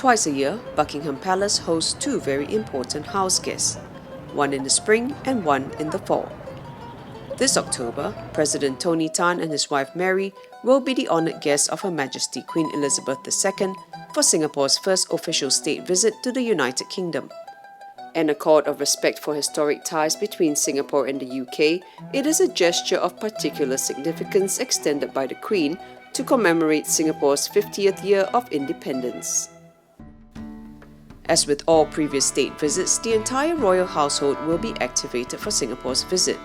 Twice a year, Buckingham Palace hosts two very important house guests, one in the spring and one in the fall. This October, President Tony Tan and his wife Mary will be the honoured guests of Her Majesty Queen Elizabeth II for Singapore's first official state visit to the United Kingdom. An accord of respect for historic ties between Singapore and the UK, it is a gesture of particular significance extended by the Queen to commemorate Singapore's 50th year of independence. As with all previous state visits, the entire royal household will be activated for Singapore's visit.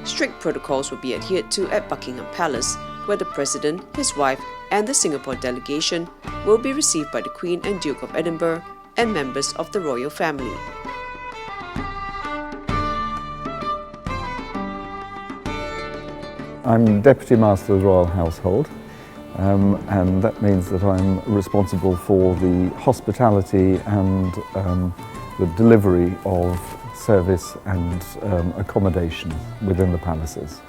Strict protocols will be adhered to at Buckingham Palace, where the President, his wife, and the Singapore delegation will be received by the Queen and Duke of Edinburgh and members of the royal family. I'm Deputy Master of the Royal Household, and that means that I'm responsible for the hospitality and the delivery of service and accommodation within the palaces.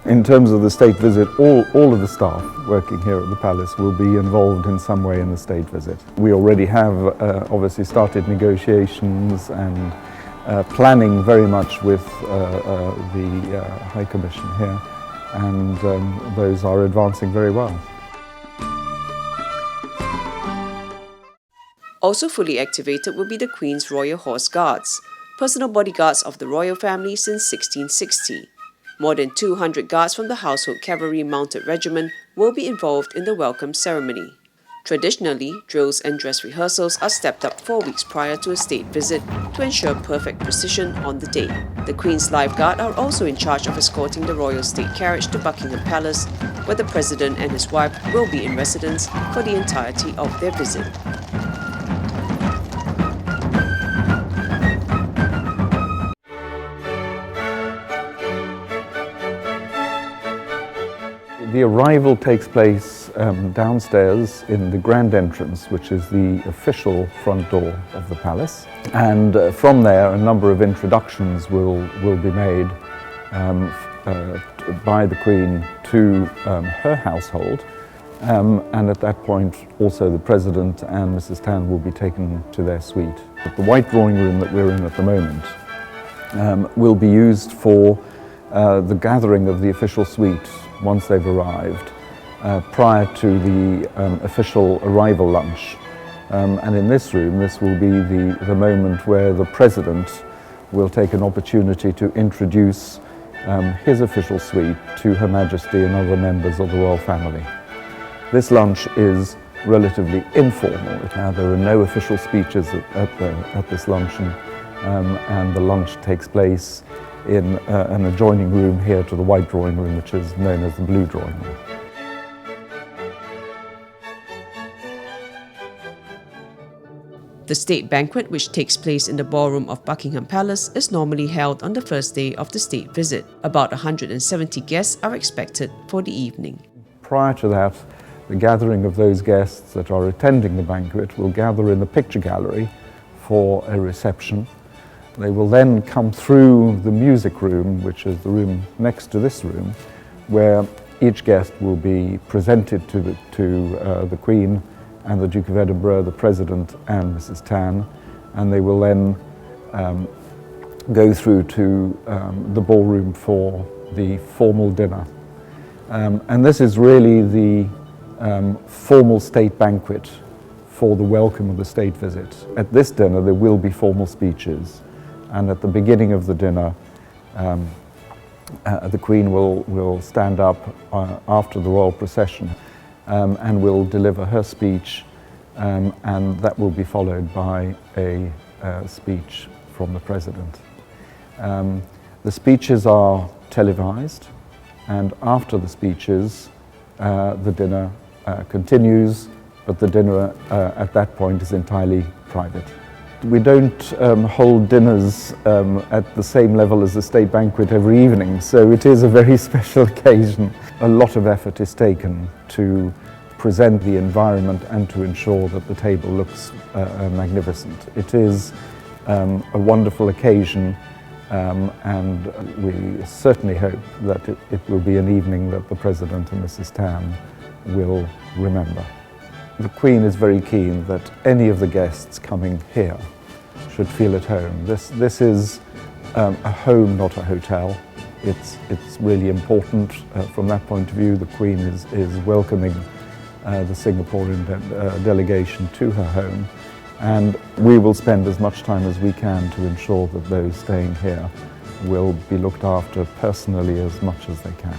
In terms of the state visit, all of the staff working here at the palace will be involved in some way in the state visit. We already have obviously started negotiations and planning very much with the High Commission here, and those are advancing very well. Also fully activated will be the Queen's Royal Horse Guards, personal bodyguards of the royal family since 1660. More than 200 guards from the Household Cavalry Mounted Regiment will be involved in the welcome ceremony. Traditionally, drills and dress rehearsals are stepped up 4 weeks prior to a state visit to ensure perfect precision on the day. The Queen's Life Guard are also in charge of escorting the royal state carriage to Buckingham Palace, where the President and his wife will be in residence for the entirety of their visit. The arrival takes place downstairs in the grand entrance, which is the official front door of the palace. And from there, a number of introductions will be made by the Queen to her household. And at that point, also the President and Mrs. Tan will be taken to their suite. The white drawing room that we're in at the moment will be used for the gathering of the official suite once they've arrived, prior to the official arrival lunch. And in this room, this will be the moment where the President will take an opportunity to introduce his official suite to Her Majesty and other members of the royal family. This lunch is relatively informal. There are no official speeches at this luncheon, and the lunch takes place in an adjoining room here to the white drawing room, which is known as the blue drawing room. The state banquet, which takes place in the ballroom of Buckingham Palace, is normally held on the first day of the state visit. About 170 guests are expected for the evening. Prior to that, the gathering of those guests that are attending the banquet will gather in the picture gallery for a reception. They will then come through the music room, which is the room next to this room, where each guest will be presented to the Queen and the Duke of Edinburgh, the President and Mrs. Tan, and they will then go through to the ballroom for the formal dinner. And this is really the formal state banquet for the welcome of the state visit. At this dinner there will be formal speeches. And at the beginning of the dinner, the Queen will stand up after the royal procession and will deliver her speech, and that will be followed by a speech from the President. The speeches are televised, and after the speeches, the dinner continues, but the dinner at that point is entirely private. We don't hold dinners at the same level as the state banquet every evening, so it is a very special occasion. A lot of effort is taken to present the environment and to ensure that the table looks magnificent. It is a wonderful occasion, and we certainly hope that it will be an evening that the President and Mrs. Tan will remember. the Queen is very keen that any of the guests coming here should feel at home. This is a home, not a hotel. It's really important from that point of view. The Queen is welcoming the Singaporean delegation to her home, and we will spend as much time as we can to ensure that those staying here will be looked after personally as much as they can.